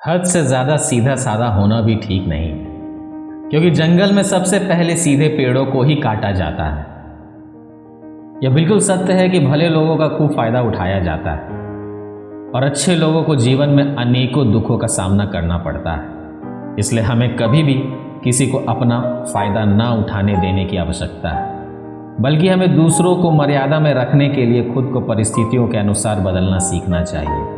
हद से ज़्यादा सीधा साधा होना भी ठीक नहीं है, क्योंकि जंगल में सबसे पहले सीधे पेड़ों को ही काटा जाता है। यह बिल्कुल सत्य है कि भले लोगों का खूब फायदा उठाया जाता है और अच्छे लोगों को जीवन में अनेकों दुखों का सामना करना पड़ता है। इसलिए हमें कभी भी किसी को अपना फायदा ना उठाने देने की आवश्यकता है, बल्कि हमें दूसरों को मर्यादा में रखने के लिए खुद को परिस्थितियों के अनुसार बदलना सीखना चाहिए।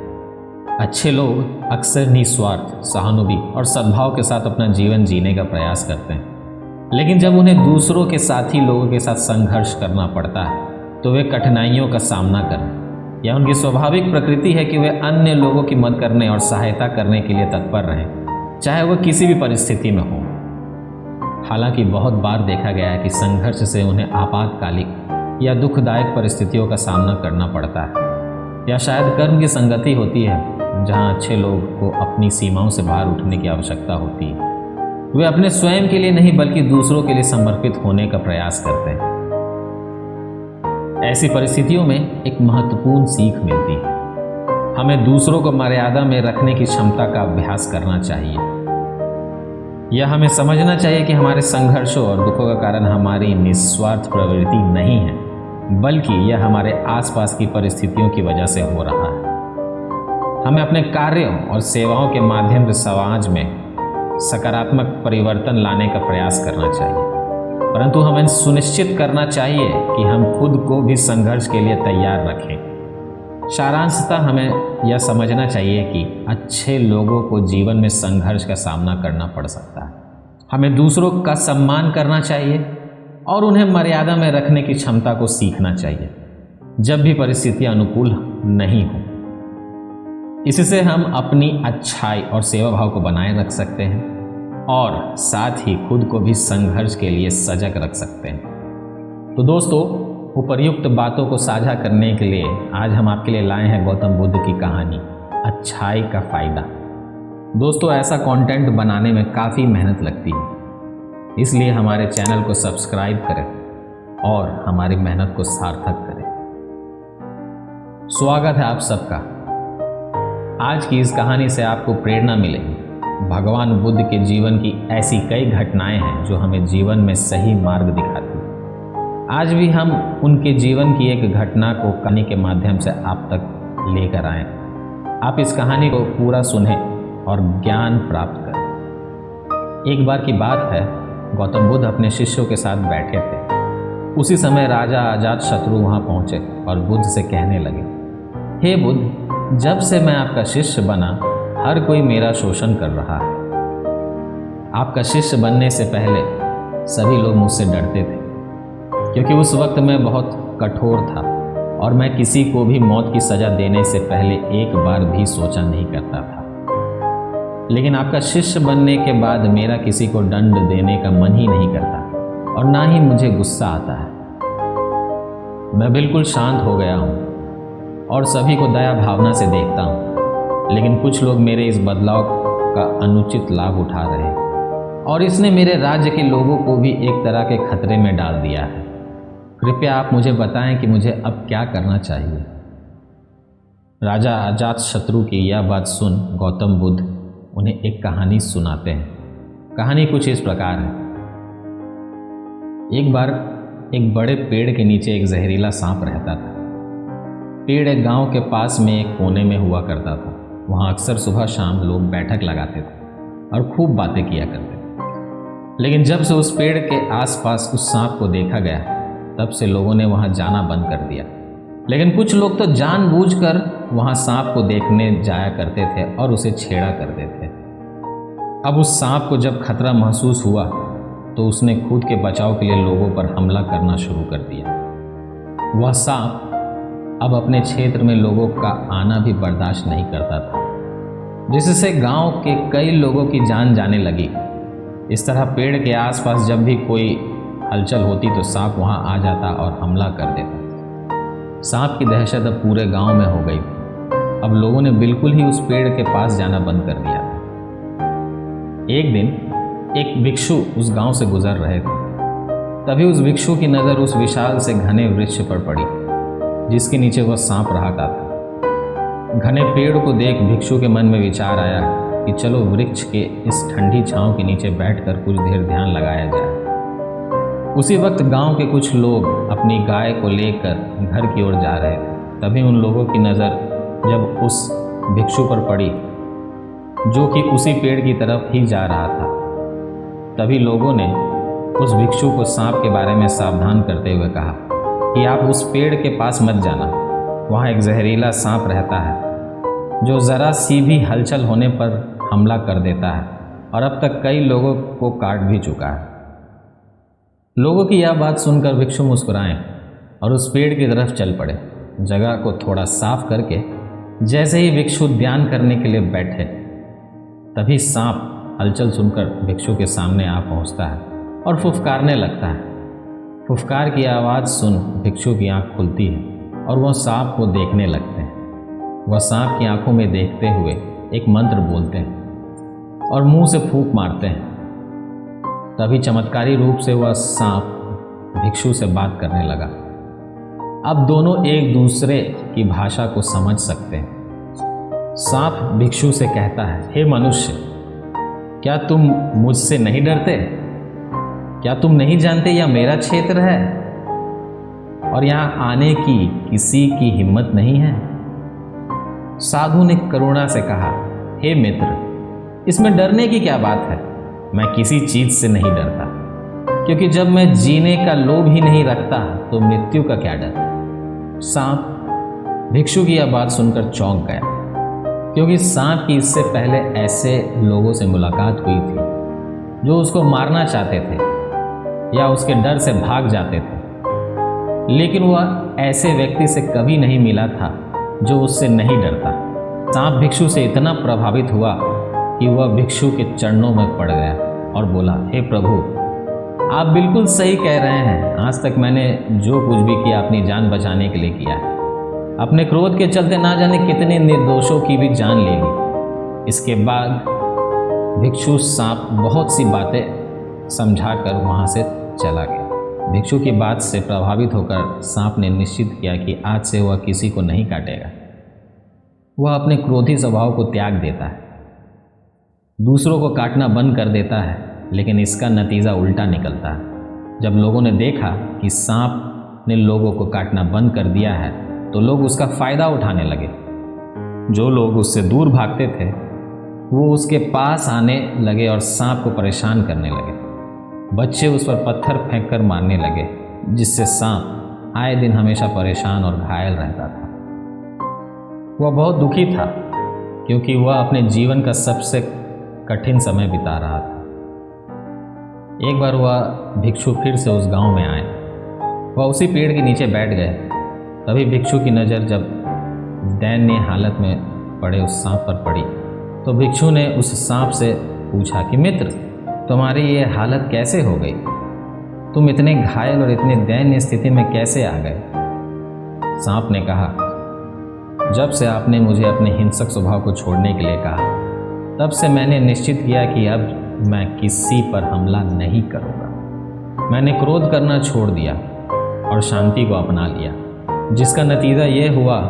अच्छे लोग अक्सर निस्वार्थ, सहानुभूति और सद्भाव के साथ अपना जीवन जीने का प्रयास करते हैं, लेकिन जब उन्हें दूसरों के साथी लोगों के साथ संघर्ष करना पड़ता है तो वे कठिनाइयों का सामना करें। यह उनकी स्वाभाविक प्रकृति है कि वे अन्य लोगों की मदद करने और सहायता करने के लिए तत्पर रहें, चाहे वह किसी भी परिस्थिति में हो। हालांकि बहुत बार देखा गया है कि संघर्ष से उन्हें आपातकालिक या दुखदायक परिस्थितियों का सामना करना पड़ता है, या शायद कर्म की संगति होती है जहां अच्छे लोग को अपनी सीमाओं से बाहर उठने की आवश्यकता होती है। वे अपने स्वयं के लिए नहीं बल्कि दूसरों के लिए समर्पित होने का प्रयास करते हैं। ऐसी परिस्थितियों में एक महत्वपूर्ण सीख मिलती है। हमें दूसरों को मर्यादा में रखने की क्षमता का अभ्यास करना चाहिए। यह हमें समझना चाहिए कि हमारे संघर्षों और दुखों का कारण हमारी निस्वार्थ प्रवृत्ति नहीं है, बल्कि यह हमारे आसपास की परिस्थितियों की वजह से हो रहा है। हमें अपने कार्यों और सेवाओं के माध्यम से समाज में सकारात्मक परिवर्तन लाने का प्रयास करना चाहिए, परंतु हमें सुनिश्चित करना चाहिए कि हम खुद को भी संघर्ष के लिए तैयार रखें। सारांशतः हमें यह समझना चाहिए कि अच्छे लोगों को जीवन में संघर्ष का सामना करना पड़ सकता है। हमें दूसरों का सम्मान करना चाहिए और उन्हें मर्यादा में रखने की क्षमता को सीखना चाहिए जब भी परिस्थितियां अनुकूल नहीं हो। इससे हम अपनी अच्छाई और सेवा भाव को बनाए रख सकते हैं और साथ ही खुद को भी संघर्ष के लिए सजग रख सकते हैं। तो दोस्तों, उपर्युक्त बातों को साझा करने के लिए आज हम आपके लिए लाए हैं गौतम बुद्ध की कहानी अच्छाई का फायदा। दोस्तों, ऐसा कंटेंट बनाने में काफ़ी मेहनत लगती है, इसलिए हमारे चैनल को सब्सक्राइब करें और हमारी मेहनत को सार्थक करें। स्वागत है आप सबका। आज की इस कहानी से आपको प्रेरणा मिलेगी। भगवान बुद्ध के जीवन की ऐसी कई घटनाएं हैं जो हमें जीवन में सही मार्ग दिखाती हैं। आज भी हम उनके जीवन की एक घटना को कहानी के माध्यम से आप तक लेकर आए। आप इस कहानी को पूरा सुनें और ज्ञान प्राप्त करें। एक बार की बात है, गौतम बुद्ध अपने शिष्यों के साथ बैठे थे। उसी समय राजा अजातशत्रु वहाँ पहुँचे और बुद्ध से कहने लगे, हे बुद्ध, जब से मैं आपका शिष्य बना हर कोई मेरा शोषण कर रहा है। आपका शिष्य बनने से पहले सभी लोग मुझसे डरते थे, क्योंकि उस वक्त मैं बहुत कठोर था और मैं किसी को भी मौत की सज़ा देने से पहले एक बार भी सोचा नहीं करता था। लेकिन आपका शिष्य बनने के बाद मेरा किसी को दंड देने का मन ही नहीं करता और ना ही मुझे गुस्सा आता है। मैं बिल्कुल शांत हो गया हूँ और सभी को दया भावना से देखता हूँ, लेकिन कुछ लोग मेरे इस बदलाव का अनुचित लाभ उठा रहे हैं और इसने मेरे राज्य के लोगों को भी एक तरह के खतरे में डाल दिया है। कृपया आप मुझे बताएं कि मुझे अब क्या करना चाहिए। राजा अजातशत्रु की यह बात सुन गौतम बुद्ध उन्हें एक कहानी सुनाते हैं। कहानी कुछ इस प्रकार है। एक बार एक बड़े पेड़ के नीचे एक जहरीला सांप रहता था। पेड़ एक गांव के पास में एक कोने में हुआ करता था। वहाँ अक्सर सुबह शाम लोग बैठक लगाते थे और खूब बातें किया करते थे। लेकिन जब से उस पेड़ के आसपास उस सांप को देखा गया, तब से लोगों ने वहाँ जाना बंद कर दिया। लेकिन कुछ लोग तो जानबूझकर वहाँ सांप को देखने जाया करते थे और उसे छेड़ा करते थे। अब उस सांप को जब खतरा महसूस हुआ तो उसने खुद के बचाव के लिए लोगों पर हमला करना शुरू कर दिया। वह सांप अब अपने क्षेत्र में लोगों का आना भी बर्दाश्त नहीं करता था, जिससे गांव के कई लोगों की जान जाने लगी। इस तरह पेड़ के आसपास जब भी कोई हलचल होती तो सांप वहां आ जाता और हमला कर देता। सांप की दहशत अब पूरे गांव में हो गई थी। अब लोगों ने बिल्कुल ही उस पेड़ के पास जाना बंद कर दिया था। एक दिन एक भिक्षु उस गांव से गुजर रहे थे। तभी उस भिक्षु की नज़र उस विशाल से घने वृक्ष पर पड़ी जिसके नीचे वह सांप रहा था। घने पेड़ को देख भिक्षु के मन में विचार आया कि चलो वृक्ष के इस ठंडी छांव के नीचे बैठकर कुछ देर ध्यान लगाया जाए। उसी वक्त गांव के कुछ लोग अपनी गाय को लेकर घर की ओर जा रहे थे। तभी उन लोगों की नज़र जब उस भिक्षु पर पड़ी जो कि उसी पेड़ की तरफ ही जा रहा था, तभी लोगों ने उस भिक्षु को सांप के बारे में सावधान करते हुए कहा कि आप उस पेड़ के पास मत जाना, वहाँ एक जहरीला सांप रहता है जो ज़रा सी भी हलचल होने पर हमला कर देता है और अब तक कई लोगों को काट भी चुका है। लोगों की यह बात सुनकर भिक्षु मुस्कुराए और उस पेड़ की तरफ चल पड़े। जगह को थोड़ा साफ करके जैसे ही भिक्षु ध्यान करने के लिए बैठे, तभी सांप हलचल सुनकर भिक्षु के सामने आ पहुंचता है और फुफकारने लगता है। फुफकार की आवाज़ सुन भिक्षु की आंख खुलती है और वह सांप को देखने लगते हैं। वह सांप की आंखों में देखते हुए एक मंत्र बोलते हैं और मुंह से फूंक मारते हैं। तभी चमत्कारी रूप से वह सांप भिक्षु से बात करने लगा। अब दोनों एक दूसरे की भाषा को समझ सकते हैं। सांप भिक्षु से कहता है, हे मनुष्य, क्या तुम मुझसे नहीं डरते? क्या तुम नहीं जानते यह मेरा क्षेत्र है और यहाँ आने की किसी की हिम्मत नहीं है? साधु ने करुणा से कहा, हे मित्र, इसमें डरने की क्या बात है? मैं किसी चीज से नहीं डरता, क्योंकि जब मैं जीने का लोभ ही नहीं रखता तो मृत्यु का क्या डर। सांप भिक्षु की यह बात सुनकर चौंक गया, क्योंकि सांप की इससे पहले ऐसे लोगों से मुलाकात हुई थी जो उसको मारना चाहते थे या उसके डर से भाग जाते थे, लेकिन वह ऐसे व्यक्ति से कभी नहीं मिला था जो उससे नहीं डरता। सांप भिक्षु से इतना प्रभावित हुआ कि वह भिक्षु के चरणों में पड़ गया और बोला, हे प्रभु, आप बिल्कुल सही कह रहे हैं। आज तक मैंने जो कुछ भी किया अपनी जान बचाने के लिए किया। अपने क्रोध के चलते ना जाने कितने निर्दोषों की भी जान ले ली। इसके बाद भिक्षु सांप बहुत सी बातें समझाकर वहाँ से चला गया। भिक्षु की बात से प्रभावित होकर सांप ने निश्चित किया कि आज से वह किसी को नहीं काटेगा। वह अपने क्रोधी स्वभाव को त्याग देता है, दूसरों को काटना बंद कर देता है, लेकिन इसका नतीजा उल्टा निकलता है। जब लोगों ने देखा कि सांप ने लोगों को काटना बंद कर दिया है, तो लोग उसका फ़ायदा उठाने लगे। जो लोग उससे दूर भागते थे वो उसके पास आने लगे और सांप को परेशान करने लगे। बच्चे उस पर पत्थर फेंककर मारने लगे, जिससे सांप आए दिन हमेशा परेशान और घायल रहता था। वह बहुत दुखी था, क्योंकि वह अपने जीवन का सबसे कठिन समय बिता रहा था। एक बार वह भिक्षु फिर से उस गांव में आए। वह उसी पेड़ के नीचे बैठ गए। तभी भिक्षु की नज़र जब दैन्य हालत में पड़े उस सांप पर पड़ी, तो भिक्षु ने उस सांप से पूछा कि मित्र, तुम्हारी ये हालत कैसे हो गई? तुम इतने घायल और इतने दैन्य स्थिति में कैसे आ गए? सांप ने कहा, जब से आपने मुझे अपने हिंसक स्वभाव को छोड़ने के लिए कहा, तब से मैंने निश्चित किया कि अब मैं किसी पर हमला नहीं करूँगा। मैंने क्रोध करना छोड़ दिया और शांति को अपना लिया, जिसका नतीजा ये हुआ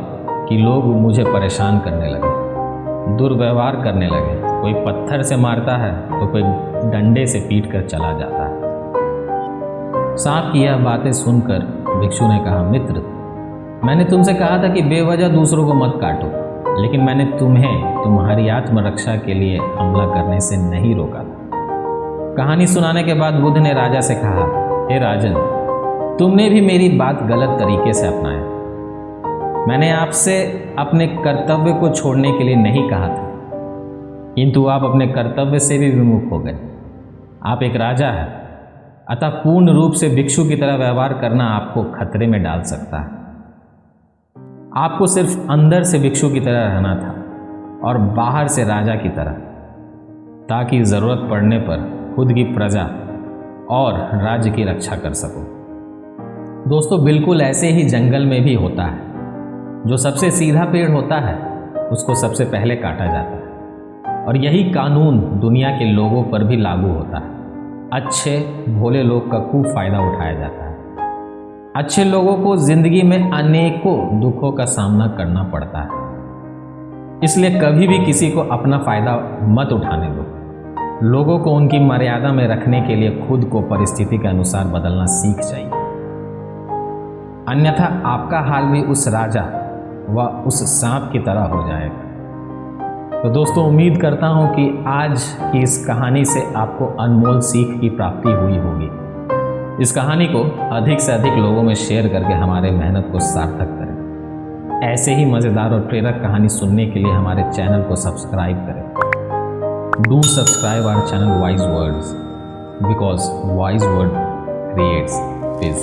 कि लोग मुझे परेशान करने लगे, दुर्व्यवहार करने लगे। कोई पत्थर से मारता है तो कोई डंडे से पीट कर चला जाता है। सांप की यह बातें सुनकर भिक्षु ने कहा, मित्र, मैंने तुमसे कहा था कि बेवजह दूसरों को मत काटो, लेकिन मैंने तुम्हें तुम्हारी आत्मरक्षा के लिए हमला करने से नहीं रोका था। कहानी सुनाने के बाद बुद्ध ने राजा से कहा, हे राजन, तुमने भी मेरी बात गलत तरीके से अपनाया। मैंने आपसे अपने कर्तव्य को छोड़ने के लिए नहीं कहा था, किंतु आप अपने कर्तव्य से भी विमुख हो गए। आप एक राजा हैं, अतः पूर्ण रूप से भिक्षु की तरह व्यवहार करना आपको खतरे में डाल सकता है। आपको सिर्फ अंदर से भिक्षु की तरह रहना था और बाहर से राजा की तरह, ताकि ज़रूरत पड़ने पर खुद की प्रजा और राज्य की रक्षा कर सको। दोस्तों, बिल्कुल ऐसे ही जंगल में भी होता है। जो सबसे सीधा पेड़ होता है उसको सबसे पहले काटा जाता है, और यही कानून दुनिया के लोगों पर भी लागू होता है। अच्छे भोले लोग का खूब फायदा उठाया जाता है। अच्छे लोगों को जिंदगी में अनेकों दुखों का सामना करना पड़ता है, इसलिए कभी भी किसी को अपना फ़ायदा मत उठाने दो। लोगों को उनकी मर्यादा में रखने के लिए खुद को परिस्थिति के अनुसार बदलना सीख जाइए, अन्यथा आपका हाल भी उस राजा व उस सांप की तरह हो जाएगा। तो दोस्तों, उम्मीद करता हूं कि आज की इस कहानी से आपको अनमोल सीख की प्राप्ति हुई होगी। इस कहानी को अधिक से अधिक लोगों में शेयर करके हमारे मेहनत को सार्थक करें। ऐसे ही मज़ेदार और प्रेरक कहानी सुनने के लिए हमारे चैनल को सब्सक्राइब करें। Do subscribe our channel wise words, because wise word creates piece.